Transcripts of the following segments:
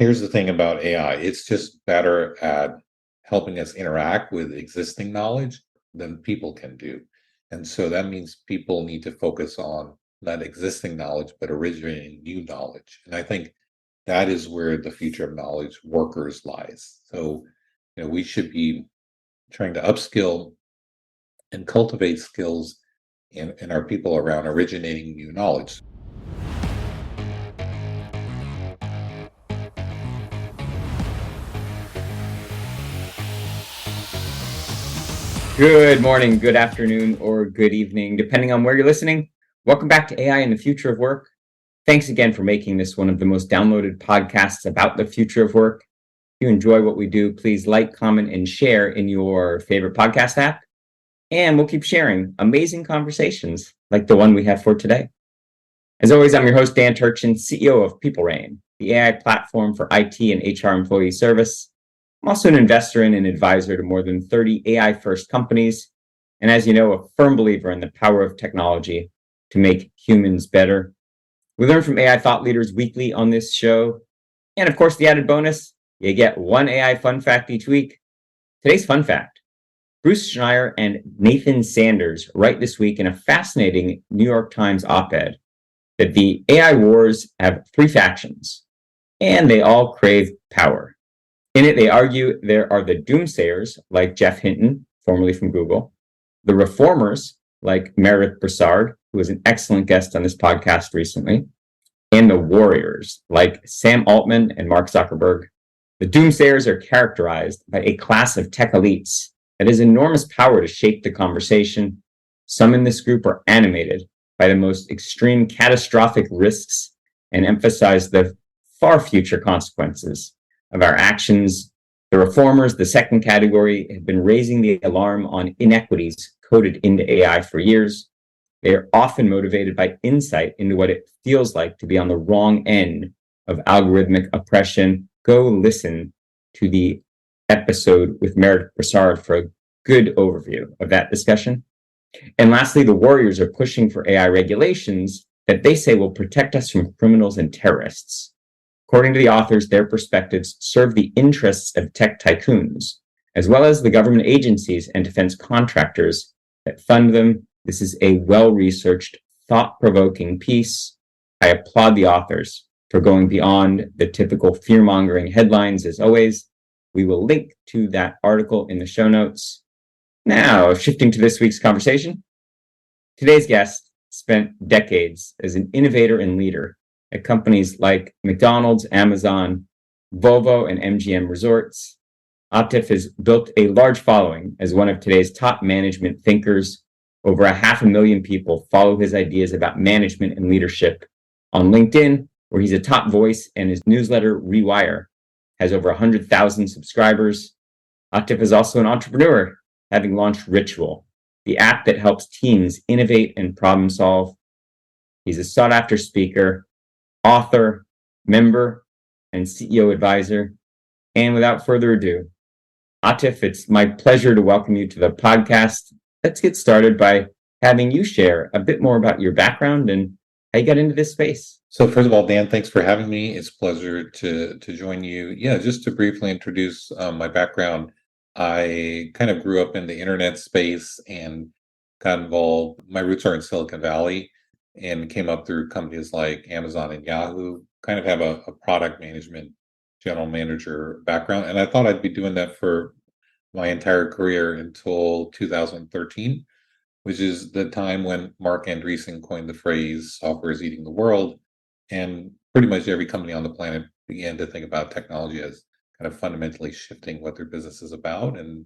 Here's the thing about AI, it's just better at helping us interact with existing knowledge than people can do. And so that means people need to focus on not existing knowledge, but originating new knowledge. And I think that is where the future of knowledge workers lies. So, we should be trying to upskill and cultivate skills in our people around originating new knowledge. Good morning, good afternoon, or good evening, depending on where you're listening. Welcome back to AI and the Future of Work. Thanks again for making this one of the most downloaded podcasts about the future of work. If you enjoy what we do, please like, comment, and share in your favorite podcast app. And we'll keep sharing amazing conversations like the one we have for today. As always, I'm your host, Dan Turchin, CEO of PeopleRain, the AI platform for IT and HR employee service. I'm also an investor and an advisor to more than 30 AI-first companies, and as you know, a firm believer in the power of technology to make humans better. We learn from AI thought leaders weekly on this show, and of course, the added bonus, you get one AI fun fact each week. Today's fun fact: Bruce Schneier and Nathan Sanders write this week in a fascinating New York Times op-ed that the AI wars have three factions, and they all crave power. In it, they argue there are the doomsayers, like Jeff Hinton, formerly from Google, the reformers, like Meredith Broussard, who was an excellent guest on this podcast recently, and the warriors, like Sam Altman and Mark Zuckerberg. The doomsayers are characterized by a class of tech elites that has enormous power to shape the conversation. Some in this group are animated by the most extreme catastrophic risks and emphasize the far future consequences of our actions. The reformers, the second category, have been raising the alarm on inequities coded into AI for years. They are often motivated by insight into what it feels like to be on the wrong end of algorithmic oppression. Go listen to the episode with Meredith Broussard for a good overview of that discussion. And lastly, the warriors are pushing for AI regulations that they say will protect us from criminals and terrorists. According to the authors, their perspectives serve the interests of tech tycoons, as well as the government agencies and defense contractors that fund them. This is a well-researched, thought-provoking piece. I applaud the authors for going beyond the typical fear-mongering headlines. As always, we will link to that article in the show notes. Now, shifting to this week's conversation. Today's guest spent decades as an innovator and leader at companies like McDonald's, Amazon, Volvo, and MGM Resorts. Atif has built a large following as one of today's top management thinkers. Over 500,000 people follow his ideas about management and leadership on LinkedIn, where he's a top voice, and his newsletter, Rewire, has over 100,000 subscribers. Atif is also an entrepreneur, having launched Ritual, the app that helps teams innovate and problem solve. He's a sought-after speaker, author, member, and CEO advisor. And without further ado, Atif, it's my pleasure to welcome you to the podcast. Let's get started by having you share a bit more about your background and how you got into this space. So first of all, Dan, thanks for having me. It's a pleasure to join you. Yeah, just to briefly introduce my background, I kind of grew up in the internet space and got involved. My roots are in Silicon Valley and came up through companies like Amazon and Yahoo, kind of have a product management general manager background. And I thought I'd be doing that for my entire career until 2013, which is the time when Mark Andreessen coined the phrase software is eating the world. And pretty much every company on the planet began to think about technology as kind of fundamentally shifting what their business is about. And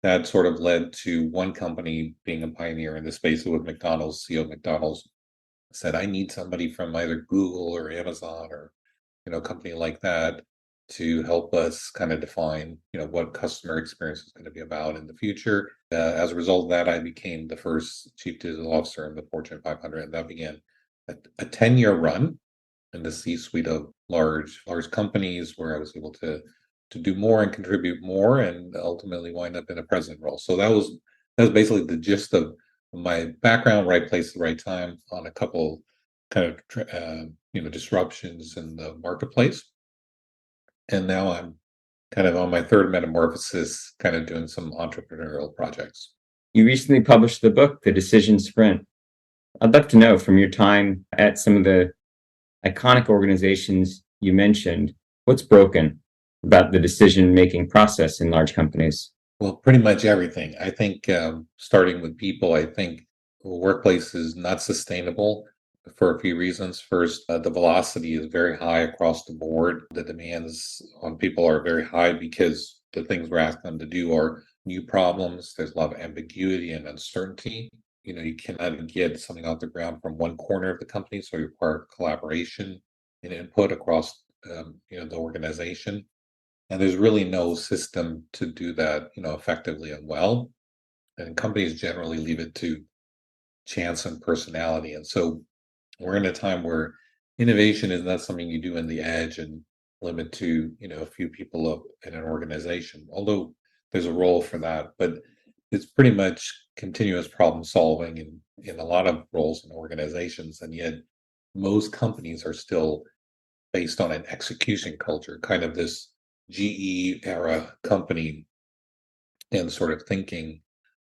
that sort of led to one company being a pioneer in the space. With McDonald's, CEO of McDonald's said, I need somebody from either Google or Amazon or, a company like that to help us kind of define, what customer experience is going to be about in the future. As a result of that, I became the first chief digital officer in the Fortune 500, and that began a 10-year run in the C-suite of large companies, where I was able to do more and contribute more, and ultimately wind up in a president role. So that was basically the gist of my background. Right place, the right time on a couple kind of disruptions in the marketplace. And now I'm kind of on my third metamorphosis, kind of doing some entrepreneurial projects. You recently published the book, The Decision Sprint. I'd love to know from your time at some of the iconic organizations you mentioned, what's broken about the decision-making process in large companies? Well, pretty much everything. I think starting with people, I think the workplace is not sustainable for a few reasons. First, the velocity is very high across the board. The demands on people are very high because the things we're asking them to do are new problems. There's a lot of ambiguity and uncertainty. You cannot get something off the ground from one corner of the company, so you require collaboration and input across the organization. And there's really no system to do that, effectively and well. And companies generally leave it to chance and personality. And so we're in a time where innovation is not something you do in the edge and limit to, a few people up in an organization, although there's a role for that. But it's pretty much continuous problem solving in a lot of roles in organizations. And yet most companies are still based on an execution culture, kind of this GE era company and sort of thinking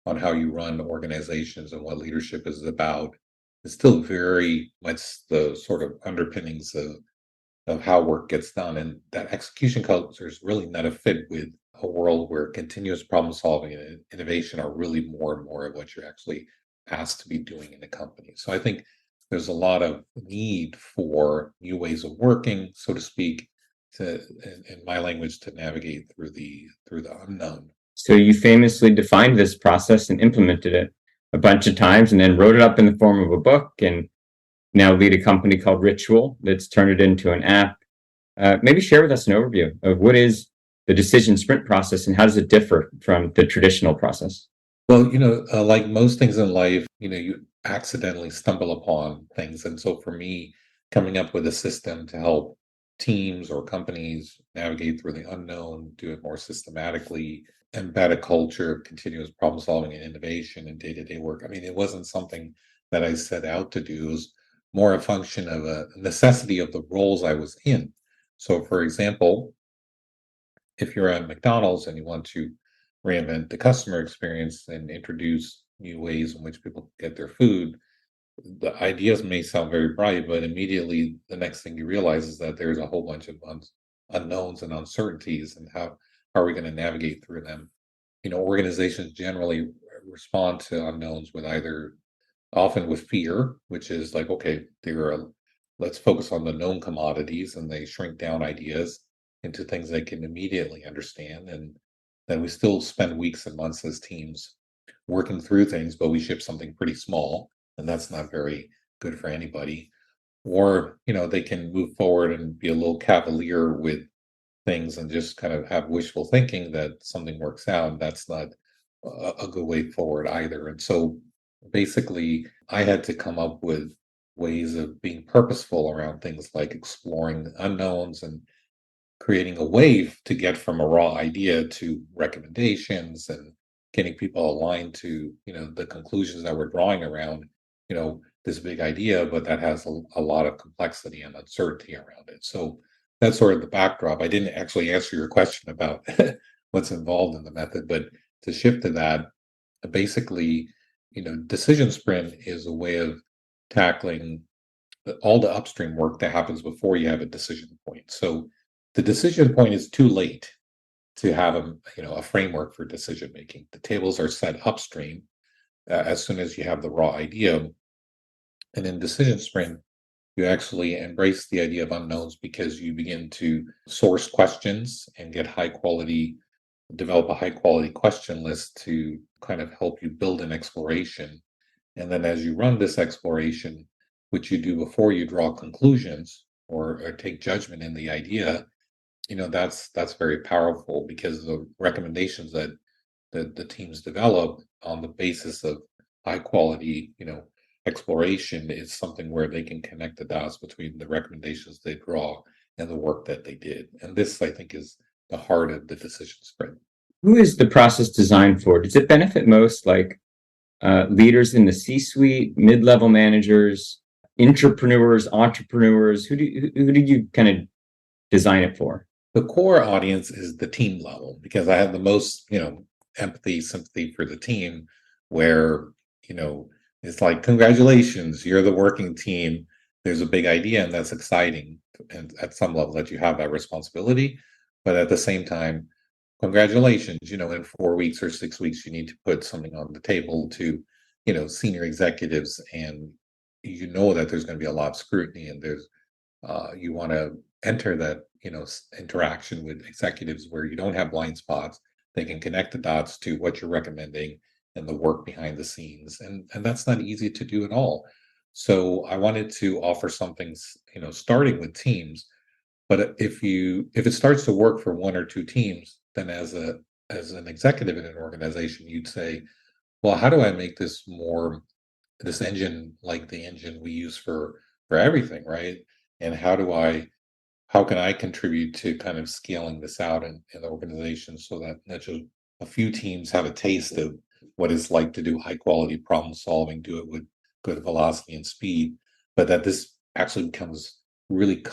on how you run organizations and what leadership is about. It's still very much the sort of underpinnings of how work gets done. And that execution culture is really not a fit with a world where continuous problem solving and innovation are really more and more of what you're actually asked to be doing in a company. So I think there's a lot of need for new ways of working, so to speak, in my language, to navigate through the unknown. So you famously defined this process and implemented it a bunch of times and then wrote it up in the form of a book and now lead a company called Ritual that's turned it into an app. Maybe share with us an overview of what is the decision sprint process and how does it differ from the traditional process? Well, like most things in life, you accidentally stumble upon things. And so for me, coming up with a system to help teams or companies navigate through the unknown, do it more systematically, embed a culture of continuous problem solving and innovation in day-to-day work. I mean, it wasn't something that I set out to do. It was more a function of a necessity of the roles I was in. So, for example, if you're at McDonald's and you want to reinvent the customer experience and introduce new ways in which people get their food, the ideas may sound very bright, but immediately the next thing you realize is that there's a whole bunch of unknowns and uncertainties, and how are we going to navigate through them? Organizations generally respond to unknowns with either often with fear, which is like, okay, let's focus on the known commodities, and they shrink down ideas into things they can immediately understand. And then we still spend weeks and months as teams working through things, but we ship something pretty small, and that's not very good for anybody. Or, they can move forward and be a little cavalier with things and just kind of have wishful thinking that something works out. And that's not a good way forward either. And so basically, I had to come up with ways of being purposeful around things like exploring unknowns and creating a wave to get from a raw idea to recommendations and getting people aligned to the conclusions that we're drawing around this big idea, but that has a lot of complexity and uncertainty around it. So that's sort of the backdrop. I didn't actually answer your question about what's involved in the method, but to shift to that, basically, decision sprint is a way of tackling all the upstream work that happens before you have a decision point. So the decision point is too late to have a framework for decision making. The tables are set upstream as soon as you have the raw idea. And in decision sprint, you actually embrace the idea of unknowns because you begin to source questions and develop a high quality question list to kind of help you build an exploration. And then as you run this exploration, which you do before you draw conclusions or take judgment in the idea, that's very powerful because the recommendations that the teams develop on the basis of high quality, exploration is something where they can connect the dots between the recommendations they draw and the work that they did. And this, I think, is the heart of the decision sprint. Who is the process designed for? Does it benefit most like leaders in the C-suite, mid-level managers, entrepreneurs? Who do you kind of design it for? The core audience is the team level because I have the most, empathy, sympathy for the team where, you know, it's like, congratulations, you're the working team. There's a big idea and that's exciting. And at some level that you have that responsibility. But at the same time, congratulations, in 4 weeks or 6 weeks, you need to put something on the table to, senior executives. And you know that there's going to be a lot of scrutiny and you want to enter that interaction with executives where you don't have blind spots. They can connect the dots to what you're recommending and the work behind the scenes, and that's not easy to do at all. So I wanted to offer something starting with teams, but if it starts to work for one or two teams, then as an executive in an organization, you'd say, well, how do I make this engine like the engine we use for everything, right? And how can I contribute to kind of scaling this out in the organization so that not just a few teams have a taste of what it's like to do high quality problem solving, do it with good velocity and speed, but that this actually becomes really,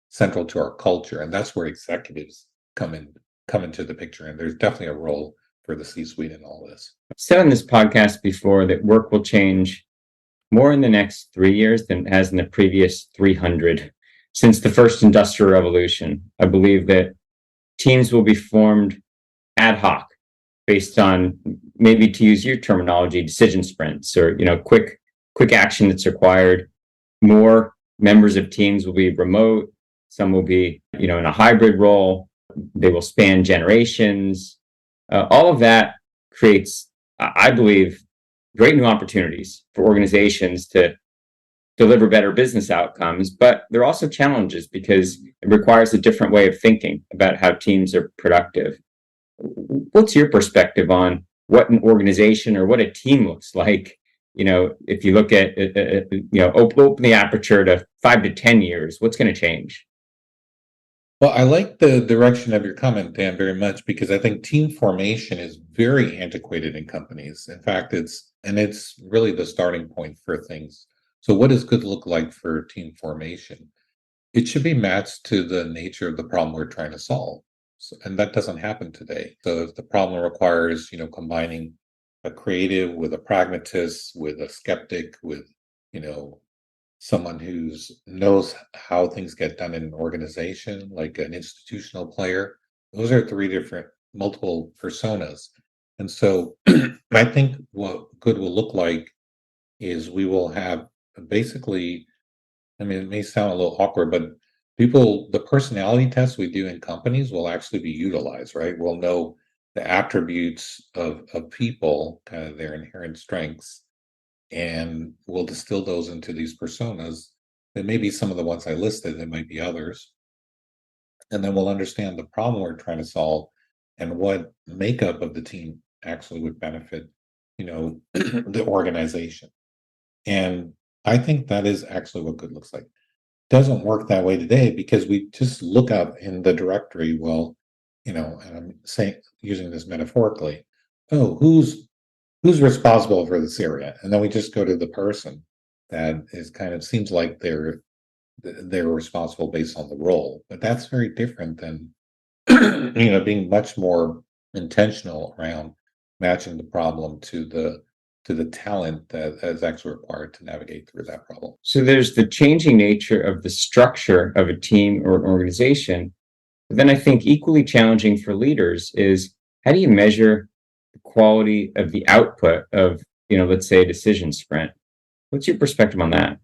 central to our culture, and that's where executives come in come into the picture. And there's definitely a role for the C-suite in all this. I've said on this podcast before that work will change more in the next 3 years than it has in the previous 300. Since the first industrial revolution, I believe that teams will be formed ad hoc based on, maybe to use your terminology, decision sprints, or quick action that's required. More members of teams will be remote. Some will be in a hybrid role. They will span generations. All of that creates, I believe, great new opportunities for organizations to deliver better business outcomes, but there are also challenges because it requires a different way of thinking about how teams are productive. What's your perspective on what an organization or what a team looks like? If you look at, open the aperture to 5 to 10 years, what's going to change? Well, I like the direction of your comment, Dan, very much because I think team formation is very antiquated in companies. In fact, it's really the starting point for things. So what does good look like for team formation? It should be matched to the nature of the problem we're trying to solve. And that doesn't happen today. So if the problem requires, combining a creative with a pragmatist, with a skeptic, with, you know, someone who's knows how things get done in an organization, like an institutional player. Those are three different multiple personas. And so I think what good will look like is we will have basically, I mean, it may sound a little awkward, but the personality tests we do in companies will actually be utilized, right? We'll know the attributes of people, kind of their inherent strengths, and we'll distill those into these personas. There may be some of the ones I listed, there might be others. And then we'll understand the problem we're trying to solve and what makeup of the team actually would benefit, the organization. And I think that is actually what good looks like. Doesn't work that way today because we just look up in the directory, well, and I'm saying using this metaphorically, oh, who's responsible for this area? And then we just go to the person that is kind of seems like they're responsible based on the role. But that's very different than being much more intentional around matching the problem to the talent that is actually required to navigate through that problem. So there's the changing nature of the structure of a team or an organization. But then I think equally challenging for leaders is, how do you measure the quality of the output of, let's say, a decision sprint? What's your perspective on that?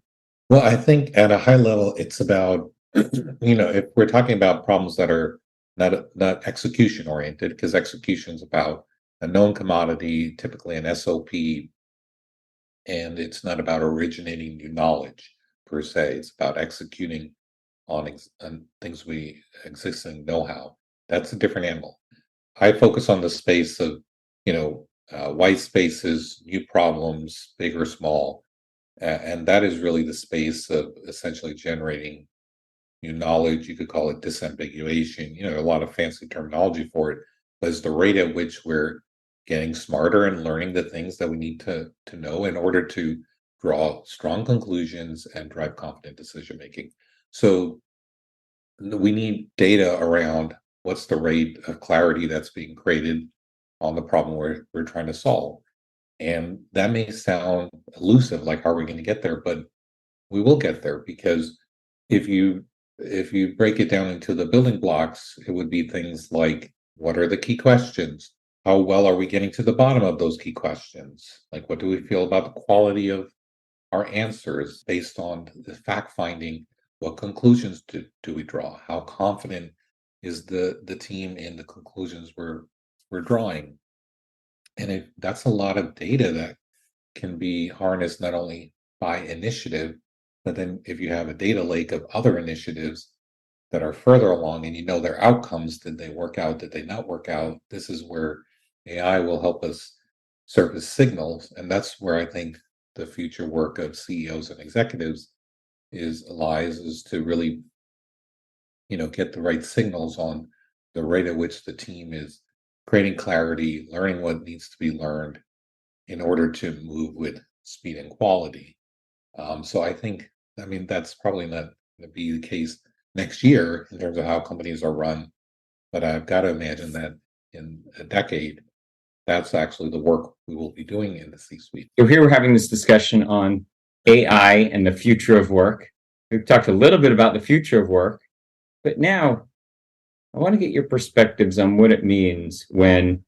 Well, I think at a high level, it's about, if we're talking about problems that are not execution oriented, because execution is about a known commodity, typically an SOP, and it's not about originating new knowledge per se. It's about executing on things we existing know-how. That's a different animal. I focus on the space of, white spaces, new problems, big or small, and that is really the space of essentially generating new knowledge. You could call it disambiguation. A lot of fancy terminology for it, but it's the rate at which we're getting smarter and learning the things that we need to know in order to draw strong conclusions and drive confident decision making. So we need data around what's the rate of clarity that's being created on the problem we're trying to solve. And that may sound elusive, like how are we going to get there? But we will get there, because if you break it down into the building blocks, it would be things like, what are the key questions? How well are we getting to the bottom of those key questions? Like, what do we feel about the quality of our answers based on the fact finding? What conclusions do we draw? How confident is the team in the conclusions we're drawing? And that's a lot of data that can be harnessed not only by initiative, but then if you have a data lake of other initiatives that are further along and you know their outcomes, did they work out? Did they not work out? This is where AI will help us surface signals. And that's where I think the future work of CEOs and executives is to really, get the right signals on the rate at which the team is creating clarity, learning what needs to be learned in order to move with speed and quality. So I mean, that's probably not going to be the case next year in terms of how companies are run, but I've got to imagine that in a decade, that's actually the work we will be doing in the C-suite. So here we're having this discussion on AI and the future of work. We've talked a little bit about the future of work, but now I want to get your perspectives on what it means when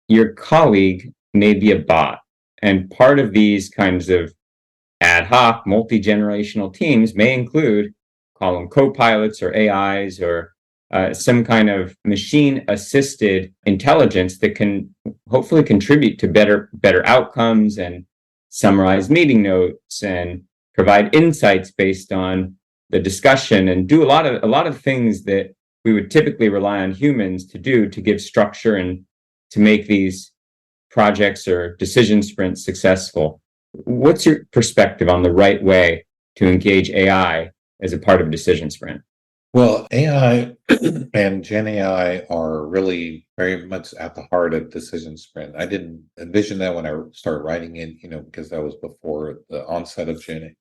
your colleague may be a bot. And part of these kinds of ad hoc, multi-generational teams may include, call them co-pilots or AIs or some kind of machine-assisted intelligence that can hopefully contribute to better outcomes and summarize meeting notes and provide insights based on the discussion and do a lot of things that we would typically rely on humans to do to give structure and to make these projects or decision sprints successful. What's your perspective on the right way to engage AI as a part of a decision sprint? Well, AI and Gen AI are really very much at the heart of decision sprint. I didn't envision that when I started writing it, because that was before the onset of Gen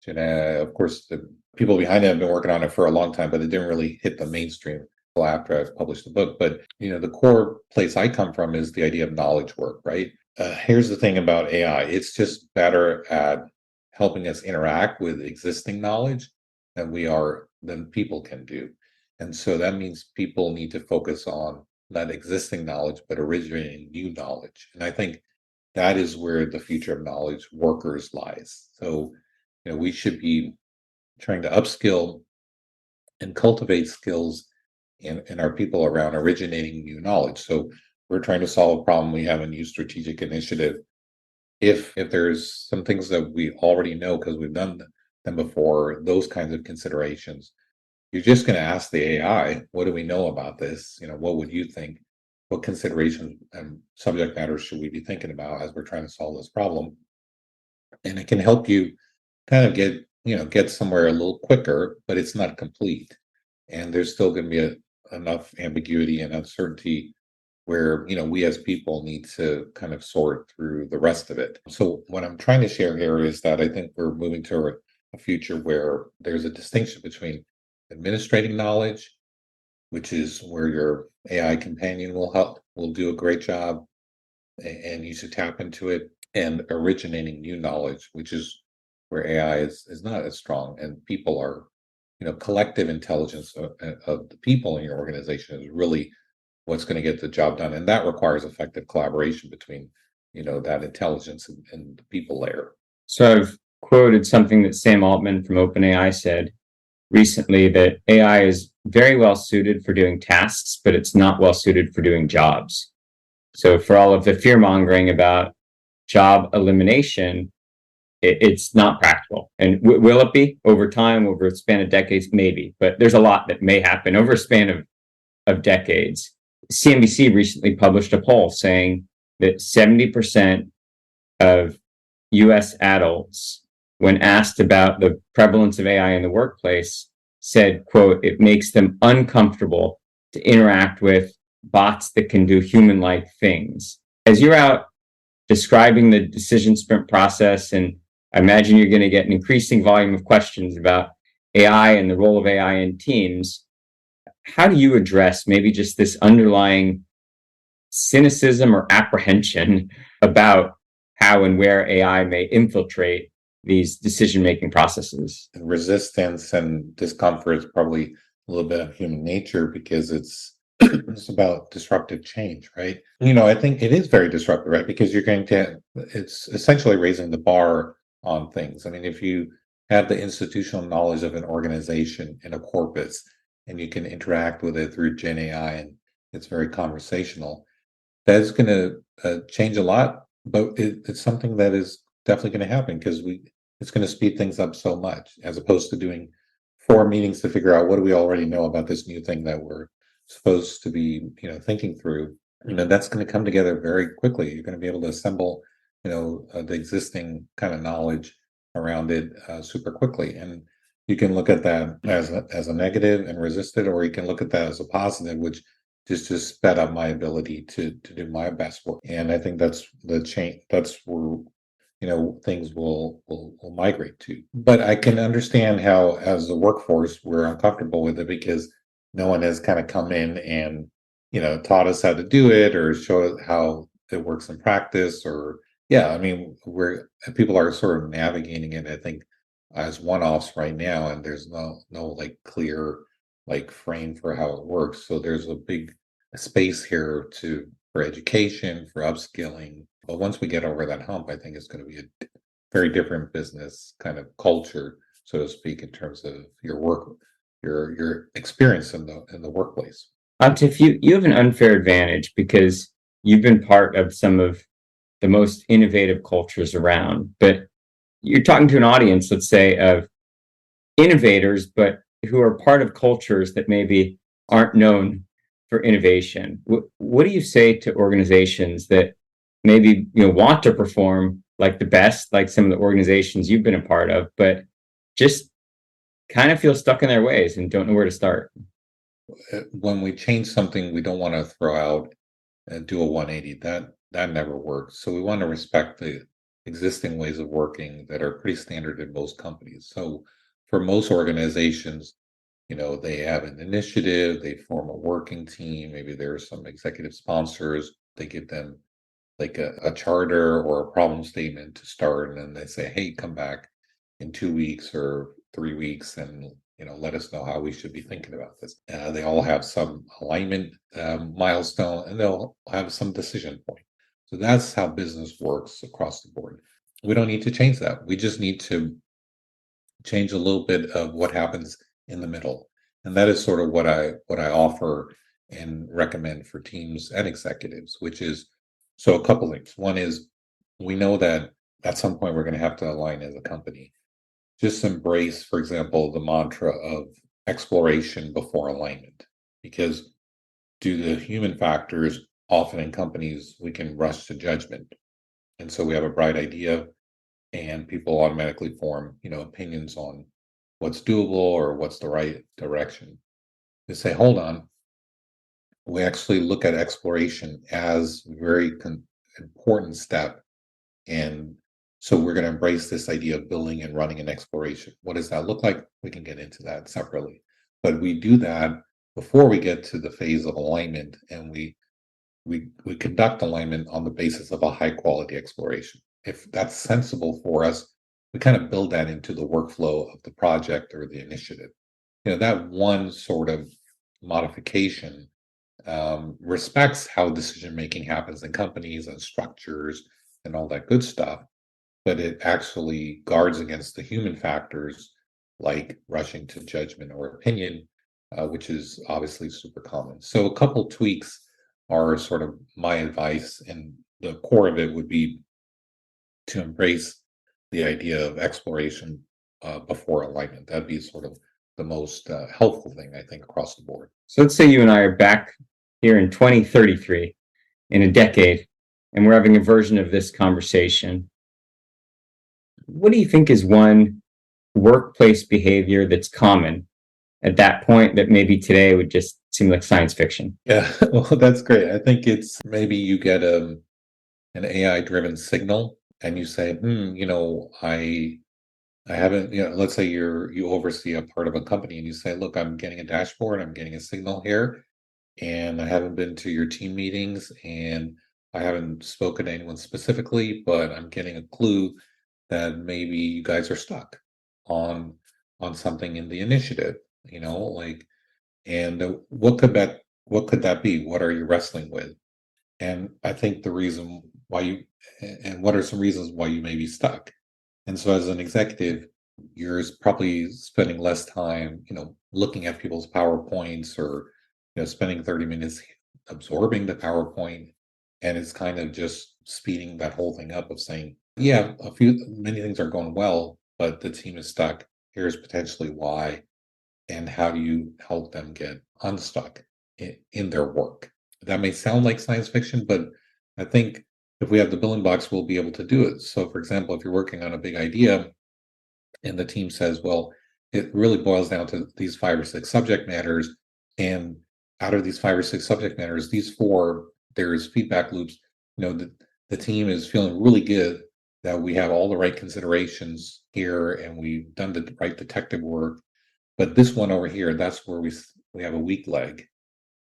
AI. Of course, the people behind it have been working on it for a long time, but it didn't really hit the mainstream until after I've published the book. But, the core place I come from is the idea of knowledge work, right? Here's the thing about AI. It's just better at helping us interact with existing knowledge than people can do. And so that means people need to focus on not existing knowledge, but originating new knowledge. And I think that is where the future of knowledge workers lies. So, we should be trying to upskill and cultivate skills in our people around originating new knowledge. So we're trying to solve a problem. We have a new strategic initiative. If there's some things that we already know because we've done them before, those kinds of considerations, you're just going to ask the AI, what do we know about this? What would you think? What considerations and subject matters should we be thinking about as we're trying to solve this problem? And it can help you kind of get somewhere a little quicker, but it's not complete. And there's still going to be enough ambiguity and uncertainty where, we as people need to kind of sort through the rest of it. So what I'm trying to share here is that I think we're moving toward a future where there's a distinction between administrating knowledge, which is where your AI companion will do a great job, and you should tap into it, and originating new knowledge, which is where AI is not as strong, and people are, collective intelligence of the people in your organization is really what's going to get the job done, and that requires effective collaboration between, that intelligence and the people layer. So I've quoted something that Sam Altman from OpenAI said recently, that AI is very well suited for doing tasks, but it's not well suited for doing jobs. So for all of the fear mongering about job elimination, it's not practical. And will it be over time, over a span of decades? Maybe, but there's a lot that may happen over a span of decades. CNBC recently published a poll saying that 70% of US adults, when asked about the prevalence of AI in the workplace, said, quote, it makes them uncomfortable to interact with bots that can do human-like things. As you're out describing the decision sprint process, and I imagine you're going to get an increasing volume of questions about AI and the role of AI in teams, how do you address maybe just this underlying cynicism or apprehension about how and where AI may infiltrate these decision-making processes? Resistance and discomfort is probably a little bit of human nature because it's about disruptive change, right? I think it is very disruptive, right? Because it's essentially raising the bar on things. I mean, if you have the institutional knowledge of an organization in a corpus and you can interact with it through Gen AI and it's very conversational, that's going to change a lot, but it's something that is definitely going to happen because it's going to speed things up so much as opposed to doing four meetings to figure out what do we already know about this new thing that we're supposed to be, thinking through. That's going to come together very quickly. You're going to be able to assemble, the existing kind of knowledge around it super quickly, and you can look at that as a negative and resist it, or you can look at that as a positive, which just sped up my ability to do my best work. And I think that's the change. That's where things will migrate to. But I can understand how, as a workforce, we're uncomfortable with it because no one has kind of come in and taught us how to do it or show us how it works in practice. Or yeah, I mean, people are sort of navigating it, I think, as one-offs right now, and there's no like clear like frame for how it works. So there's a big space here for education, for upskilling. But once we get over that hump, I think it's going to be a very different business kind of culture, so to speak, in terms of your work, your experience in the workplace. Atif, you have an unfair advantage because you've been part of some of the most innovative cultures around, but you're talking to an audience, let's say, of innovators, but who are part of cultures that maybe aren't known for innovation. What do you say to organizations that maybe want to perform like the best, like some of the organizations you've been a part of, but just kind of feel stuck in their ways and don't know where to start? When we change something, we don't want to throw out and do a 180. That never works. So we want to respect the existing ways of working that are pretty standard in most companies. So for most organizations, they have an initiative, they form a working team, maybe there's some executive sponsors, they give them like a charter or a problem statement to start, and then they say, hey, come back in 2 weeks or 3 weeks and let us know how we should be thinking about this. They all have some alignment milestone, and they'll have some decision point. So that's how business works across the board. We don't need to change that. We just need to change a little bit of what happens in the middle. And that is sort of what I offer and recommend for teams and executives, which is, so a couple things. One is, we know that at some point we're going to have to align as a company. Just embrace, for example, the mantra of exploration before alignment, because due to human factors, often in companies we can rush to judgment. And so we have a bright idea and people automatically form, opinions on what's doable or what's the right direction. They say, hold on, we actually look at exploration as a very important step. And so we're going to embrace this idea of building and running an exploration. What does that look like? We can get into that separately. But we do that before we get to the phase of alignment, and we conduct alignment on the basis of a high quality exploration. If that's sensible for us, we kind of build that into the workflow of the project or the initiative. That one sort of modification respects how decision making happens in companies and structures and all that good stuff, but it actually guards against the human factors like rushing to judgment or opinion, which is obviously super common. So a couple tweaks are sort of my advice, and the core of it would be to embrace the idea of exploration before alignment. That'd be sort of the most helpful thing, I think, across the board. So let's say you and I are back here in 2033, in a decade, and we're having a version of this conversation. What do you think is one workplace behavior that's common at that point that maybe today would just seem like science fiction? Yeah, well, that's great. I think it's maybe you get an AI driven signal and you say, I I haven't, let's say you oversee a part of a company and you say, look, I'm getting a dashboard, I'm getting a signal here, and I haven't been to your team meetings and I haven't spoken to anyone specifically, but I'm getting a clue that maybe you guys are stuck on on something in the initiative, like, and what could that be? What are you wrestling with? And I think the reason why you and what are some reasons why you may be stuck? And so as an executive, you're probably spending less time, looking at people's PowerPoints or, spending 30 minutes absorbing the PowerPoint. And it's kind of just speeding that whole thing up of saying, yeah, many things are going well, but the team is stuck. Here's potentially why. And how do you help them get unstuck in their work? That may sound like science fiction, but I think if we have the building blocks, we'll be able to do it. So, for example, if you're working on a big idea and the team says, well, it really boils down to these 5 or 6 subject matters. And out of these 5 or 6 subject matters, these 4, there's feedback loops. The team is feeling really good that we have all the right considerations here and we've done the right detective work. But this one over here, that's where we have a weak leg,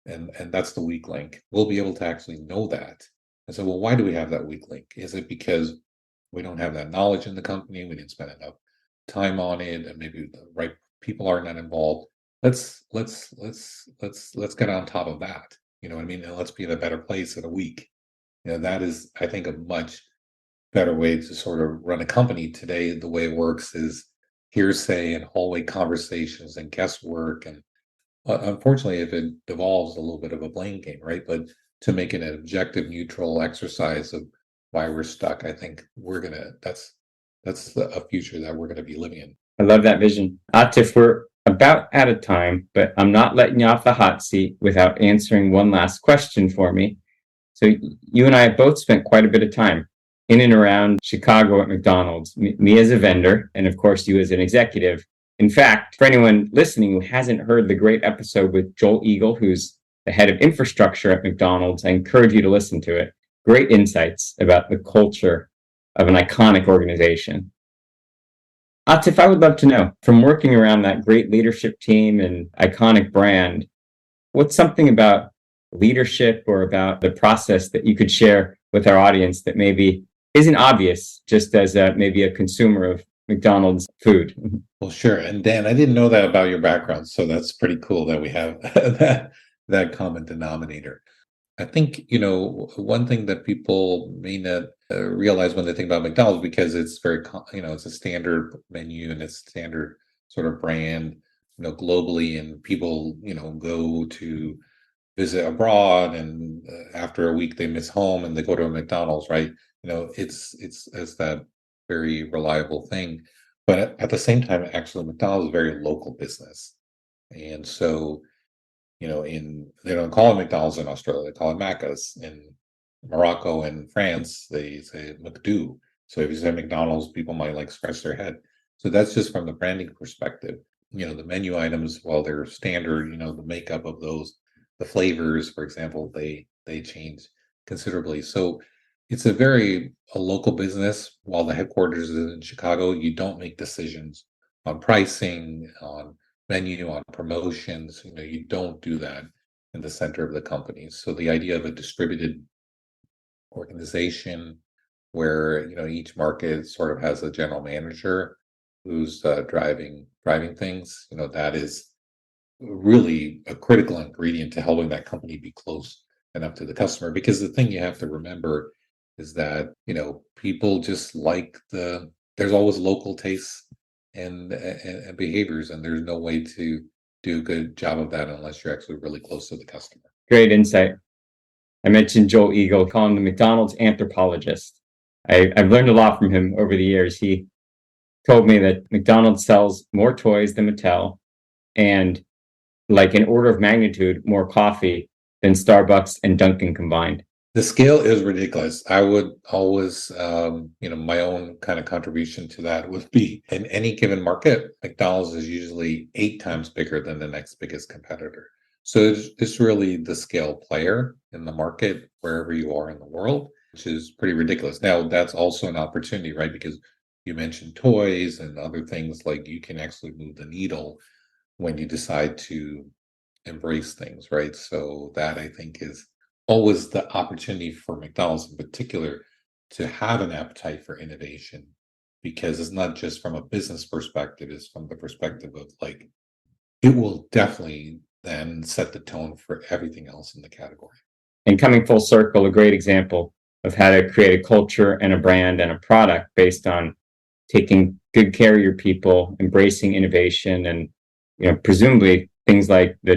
and that's the weak link. We'll be able to actually know that. And so, well, why do we have that weak link? Is it because we don't have that knowledge in the company? We didn't spend enough time on it, and maybe the right people are not involved. Let's get on top of that. You know what I mean? And let's be in a better place in a week. That is, I think, a much better way to sort of run a company today. The way it works is hearsay and hallway conversations and guesswork. And unfortunately, if it devolves a little bit of a blame game, right? But to make it an objective, neutral exercise of why we're stuck, I think that's a future that we're gonna be living in. I love that vision. Atif, we're about out of time, but I'm not letting you off the hot seat without answering one last question for me. So you and I have both spent quite a bit of time in and around Chicago at McDonald's, me as a vendor, and of course you as an executive. In fact, for anyone listening who hasn't heard the great episode with Joel Eagle, who's the head of infrastructure at McDonald's, I encourage you to listen to it. Great insights about the culture of an iconic organization. Atif, I would love to know, from working around that great leadership team and iconic brand, what's something about leadership or about the process that you could share with our audience that maybe isn't obvious just as maybe a consumer of McDonald's food? Well, sure. And Dan, I didn't know that about your background, so that's pretty cool that we have that common denominator. I think, one thing that people may not realize when they think about McDonald's, because it's it's a standard menu and it's standard sort of brand, globally, and people, go to visit abroad, and after a week they miss home and they go to a McDonald's, right? It's that very reliable thing. But at the same time, actually, McDonald's is a very local business, and so in they don't call it McDonald's in Australia, they call it Macca's. In Morocco and France, they say McDo. So if you say McDonald's, people might like scratch their head. So that's just from the branding perspective. The menu items, while they're standard, the makeup of those, the flavors, for example, they change considerably. So it's a local business. While the headquarters is in Chicago, you don't make decisions on pricing, on menu, on promotions. You don't do that in the center of the company. So the idea of a distributed organization where each market sort of has a general manager who's driving things, that is really a critical ingredient to helping that company be close enough to the customer. Because the thing you have to remember is that people just like there's always local tastes and behaviors, and there's no way to do a good job of that unless you're actually really close to the customer. Great insight. I mentioned Joel Eagle, calling the McDonald's anthropologist. I've learned a lot from him over the years. He told me that McDonald's sells more toys than Mattel and, like an order of magnitude, more coffee than Starbucks and Dunkin' combined. The scale is ridiculous. I would always, my own kind of contribution to that would be in any given market, McDonald's is usually 8 times bigger than the next biggest competitor. So it's really the scale player in the market wherever you are in the world, which is pretty ridiculous. Now, that's also an opportunity, right? Because you mentioned toys and other things, like you can actually move the needle when you decide to embrace things, right? So that I think is always the opportunity for McDonald's in particular to have an appetite for innovation, because it's not just from a business perspective, it's from the perspective of like it will definitely then set the tone for everything else in the category. And coming full circle, a great example of how to create a culture and a brand and a product based on taking good care of your people, embracing innovation, and presumably things like the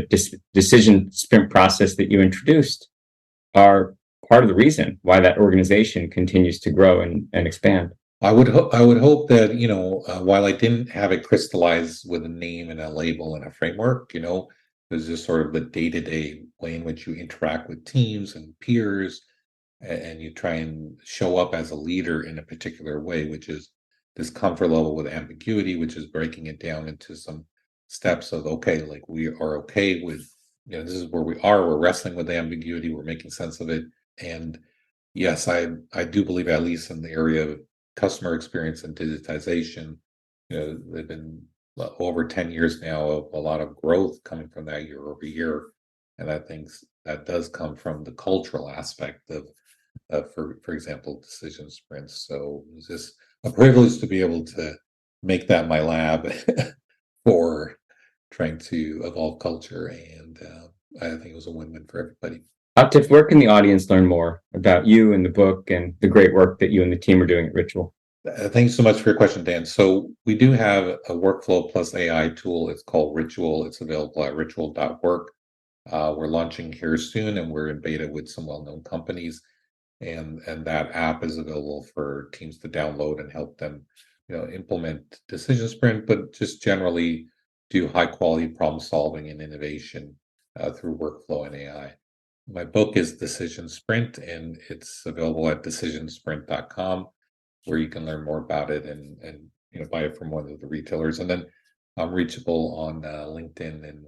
decision sprint process that you introduced are part of the reason why that organization continues to grow and expand. I would hope that, while I didn't have it crystallized with a name and a label and a framework, it was just sort of the day-to-day way in which you interact with teams and peers, and you try and show up as a leader in a particular way, which is this comfort level with ambiguity, which is breaking it down into some steps of, okay, like we are okay with, this is where we are, we're wrestling with ambiguity, we're making sense of it. And yes, I do believe, at least in the area of customer experience and digitization, they've been over 10 years now of a lot of growth coming from that year over year. And I think that does come from the cultural aspect of, for example, decision sprints. So it's just a privilege to be able to make that my lab for trying to evolve culture. And I think it was a win-win for everybody. Atif, where can the audience learn more about you and the book and the great work that you and the team are doing at Ritual? Thank you so much for your question, Dan. So we do have a workflow plus AI tool. It's called Ritual. It's available at ritual.work. We're launching here soon, and we're in beta with some well-known companies. And that app is available for teams to download and help them, implement decision sprint, but just generally do high quality problem solving and innovation through workflow and AI. My book is Decision Sprint, and it's available at decisionsprint.com, where you can learn more about it and buy it from one of the retailers. And then I'm reachable on LinkedIn, and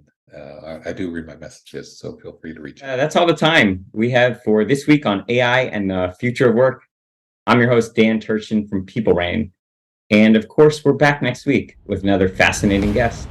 I do read my messages, so feel free to reach out. That's all the time we have for this week on AI and the future of work. I'm your host, Dan Turchin from People Rain. And of course, we're back next week with another fascinating guest.